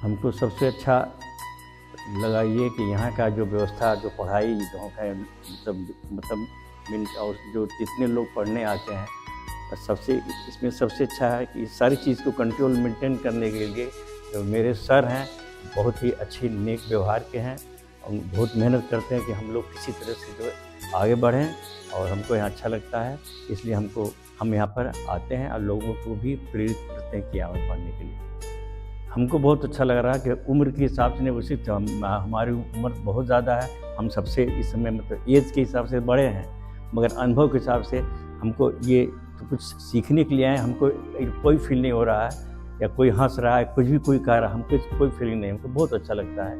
हमको सबसे अच्छा लगा ये कि यहाँ का जो व्यवस्था, जो पढ़ाई जो है, मतलब मीन्स और जो जितने लोग पढ़ने आते हैं, सबसे इसमें सबसे अच्छा है कि इस सारी चीज़ को कंट्रोल मेंटेन करने के लिए जो मेरे सर हैं बहुत ही अच्छी नेक व्यवहार के हैं और बहुत मेहनत करते हैं कि हम लोग किसी तरह से जो आगे बढ़ें, और हमको यहाँ अच्छा लगता है, इसलिए हम यहाँ पर आते हैं और लोगों को भी प्रेरित करते हैं कि यहाँ पर पढ़ने के लिए। हमको बहुत अच्छा लग रहा है कि उम्र के हिसाब से नहीं, उसी हमारी उम्र बहुत ज़्यादा है, हम सबसे इस समय मतलब एज के हिसाब से बड़े हैं, मगर अनुभव के हिसाब से हमको ये तो कुछ सीखने के लिए आए। हमको कोई फील नहीं हो रहा है या कोई हंस रहा है, कुछ भी कोई कह रहा है, हमको कोई फीलिंग नहीं। हमको बहुत अच्छा लगता है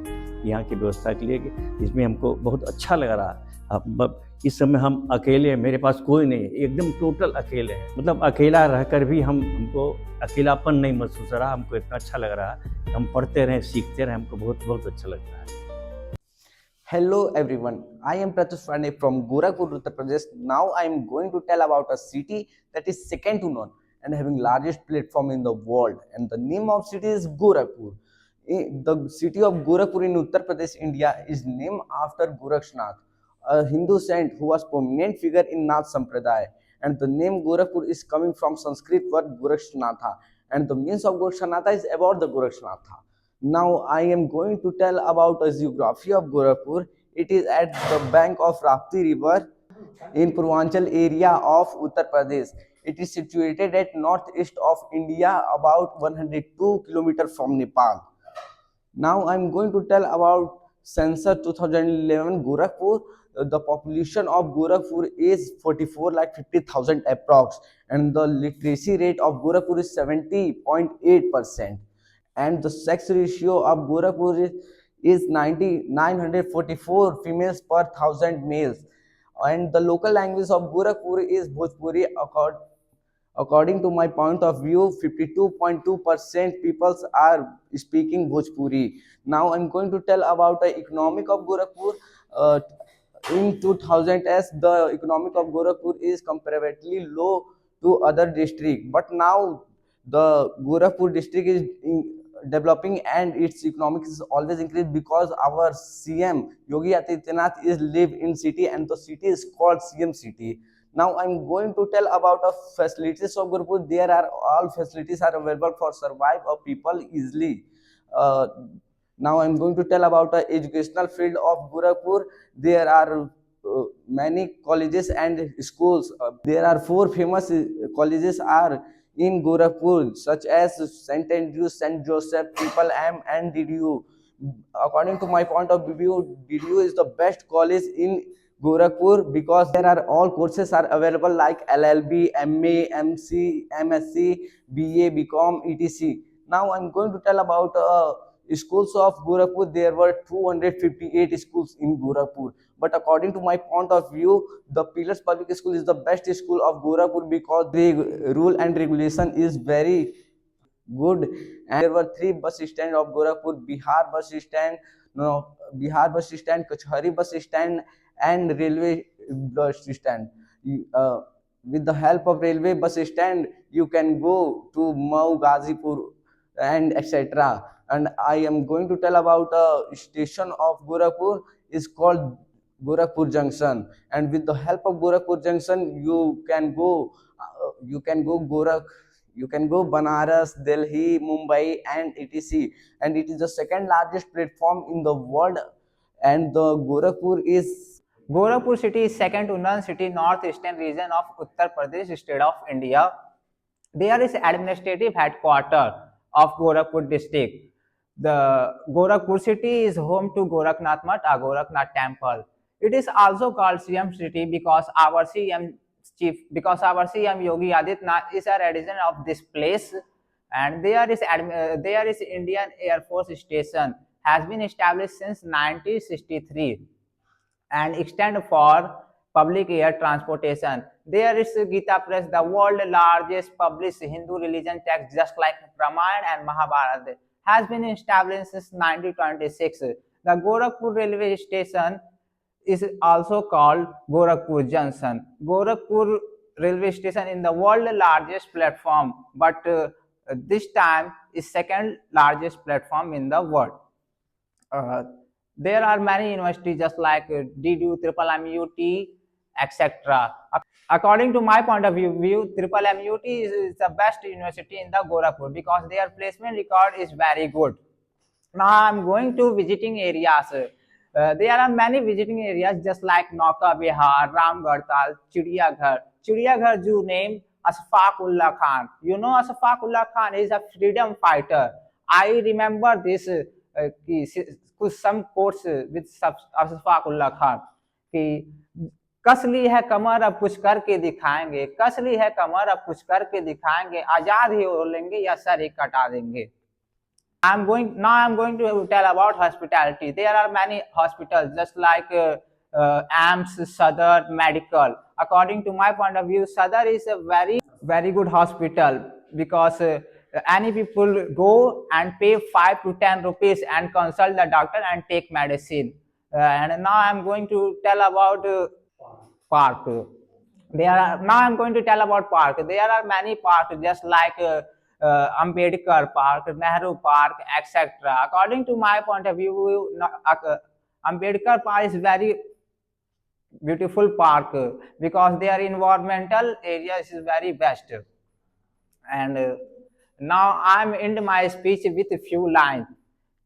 यहाँ की व्यवस्था के लिए कि इसमें हमको बहुत अच्छा लग रहा है। अब इस समय हम अकेले हैं, मेरे पास कोई नहीं है, एकदम टोटल अकेले हैं, मतलब अकेला रहकर भी हमको अकेलापन नहीं महसूस हो रहा। हमको इतना अच्छा लग रहा है, हम पढ़ते रहें, सीखते रहें, हमको बहुत बहुत अच्छा लगता है। Hello everyone, I am Pratyush Pandey from Gorakhpur, Uttar Pradesh. Now I am going to tell about a city that is second to none and having largest platform in the world, and the name of city is Gorakhpur. The city of Gorakhpur in Uttar Pradesh, India is named after Gorakhnath, a Hindu saint who was prominent figure in Nath Sampradaya, and the name Gorakhpur is coming from Sanskrit word Gorakshnatha, and the meaning of Gorakshnatha is about the Gorakshnatha. Now I am going to tell about a geography of Gorakhpur. It is at the bank of Rapti river in Purvanchal area of Uttar Pradesh. It is situated at northeast of India, about 102 km from Nepal. Now I am going to tell about census 2011 Gorakhpur. The population of Gorakhpur is 44,50,000 approx, and the literacy rate of Gorakhpur is 70.8%. And the sex ratio of Gorakhpur is 944 females per 1,000 males. And the local language of Gorakhpur is Bhojpuri. According to my point of view, 52.2% people are speaking Bhojpuri. Now I'm going to tell about the economic of Gorakhpur. In 2000 as the economic of Gorakhpur is comparatively low to other district, but now the Gorakhpur district is developing and its economics is always increased because our CM Yogi Adityanath is live in city and the city is called CM city. Now I'm going to tell about the facilities of Gorakhpur. There are all facilities are available for survive of people easily. Now I'm going to tell about the educational field of Gorakhpur. There are many colleges and schools. There are 4 famous colleges are in Gorakhpur, such as St. Andrews, St. Joseph, Triple M, and DDU. According to my point of view, DDU is the best college in Gorakhpur because there are all courses are available like LLB, MA, MC, MSc, BA, BCom, etc. Now I'm going to tell about schools of Gorakhpur. There were 258 schools in Gorakhpur, but according to my point of view, the Pillars Public School is the best school of Gorakhpur because the rule and regulation is very good. And there were 3 bus stands of Gorakhpur: Bihar bus stand, Bihar bus stand, Kachhari bus stand, and railway bus stand. With the help of railway bus stand, you can go to Mau, Gazipur, and etc. And I am going to tell about a station of Gorakhpur is called Gorakhpur Junction, and with the help of Gorakhpur Junction, you can go you can go Banaras, Delhi, Mumbai, and etc. And it is the second largest platform in the world. And the Gorakhpur city is second to none city northeastern region of Uttar Pradesh state of India. There is administrative headquarters of Gorakhpur district. The Gorakhpur city is home to Gorakhnath Mutt, a Gorakhnath temple. It is also called CM city because our CM Yogi Adityanath is a resident of this place, and there is Indian Air Force station has been established since 1963 and extend for public air transportation. There is Gita Press, the world's largest published Hindu religion text, just like Ramayana and Mahabharata, has been established since 1926. The Gorakhpur railway station is also called Gorakhpur Junction. Gorakhpur railway station is the world's largest platform, but this time is second largest platform in the world. Uh, there are many universities just like DDU, Triple MUT, etc. According to my point of view, Triple MUT is the best university in the Gorakhpur because their placement record is very good. Now I'm going to visiting areas. There are many visiting areas just like Nauka Bihar, Ramgartal, Chidiyaghar. Chidiyaghar Zoo named Asfaqullah Khan. You know Asfaqullah Khan is a freedom fighter. I remember this some quotes with Asfaqullah Khan कि कस ली है कमर अब कुछ करके दिखाएंगे, कस ली है कमर अब कुछ करके दिखाएंगे, आजाद ही हो लेंगे या सर ही कटा देंगे. I'm going to tell about hospitality. There are many hospitals just like AMS, Sadar, Medical. According to my point of view, Sadar is a very good hospital because any people go and pay 5 to 10 rupees and consult the doctor and take medicine. And now I'm going to tell about park. Now I'm going to tell about park. There are many parks just like Ambedkar Park, Nehru Park, etc. According to my point of view, Ambedkar Park is very beautiful park because their environmental areas is very best. And now I'm end my speech with a few lines.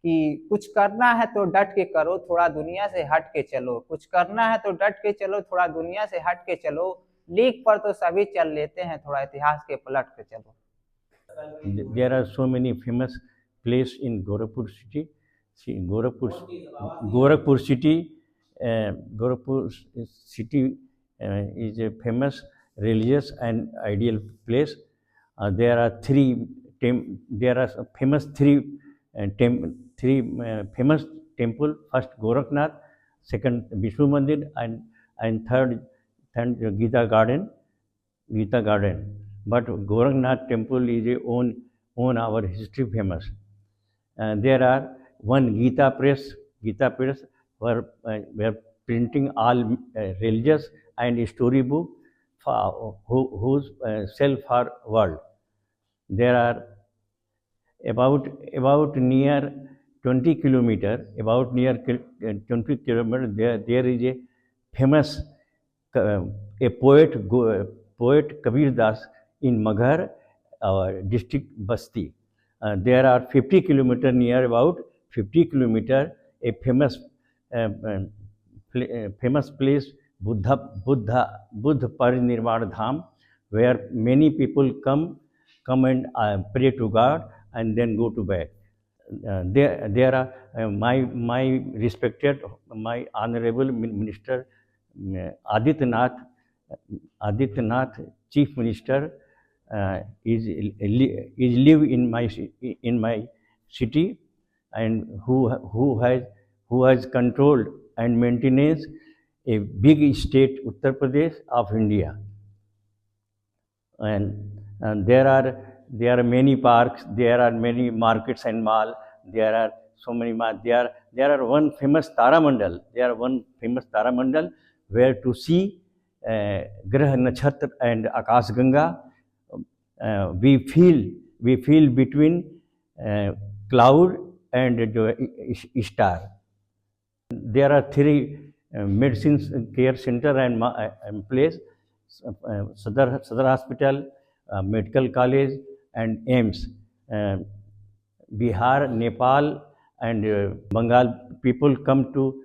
कि कुछ करना है तो डट के करो, थोड़ा दुनिया से हट के चलो. कुछ करना है तो डट के चलो, थोड़ा दुनिया से हट के चलो. लीक पर तो सभी चल लेते हैं, थोड़ा इतिहास के पलट के चलो. There are so many famous places in Gorakhpur city. See, Gorakhpur city is a famous religious and ideal place. There are three famous temple. First Gorakhnath, second Vishnu Mandir, and third Gita Garden. But Gorakhnath temple is a own our history famous. There are one Gita press where printing all religious and story book whose sell for world. There are about near 20 kilometer there is a famous a poet Kabir Das in Maghar, district Basti. There are 50 kilometer near about 50 kilometer a famous place Buddha Parinirvana Dham, where many people come and pray to God and then go to bed. There are my respected, my honorable minister Adityanath, Chief Minister, is live in my city, and who has controlled and maintains a big state Uttar Pradesh of India. And there are many parks, there are many markets and mall, there are so many there are one famous Taramandal, where to see Grah Nakshatra and Akash Ganga. We feel between cloud and star. There are three medicine care center and place, Sadar Hospital, Medical College, and AIMS. Bihar, Nepal, and Bengal people come to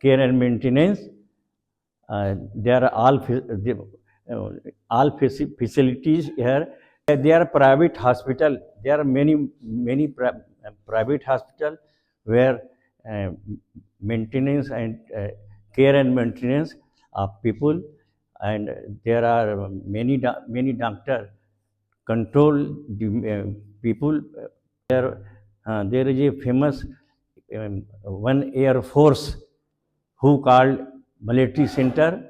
care and maintenance. There are all facilities here. There are private hospital. There are many private hospital where maintenance and care and maintenance of people, and there are many doctor control the people. There is a famous one Air Force who called military center,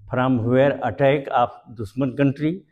from where attack of Dushman country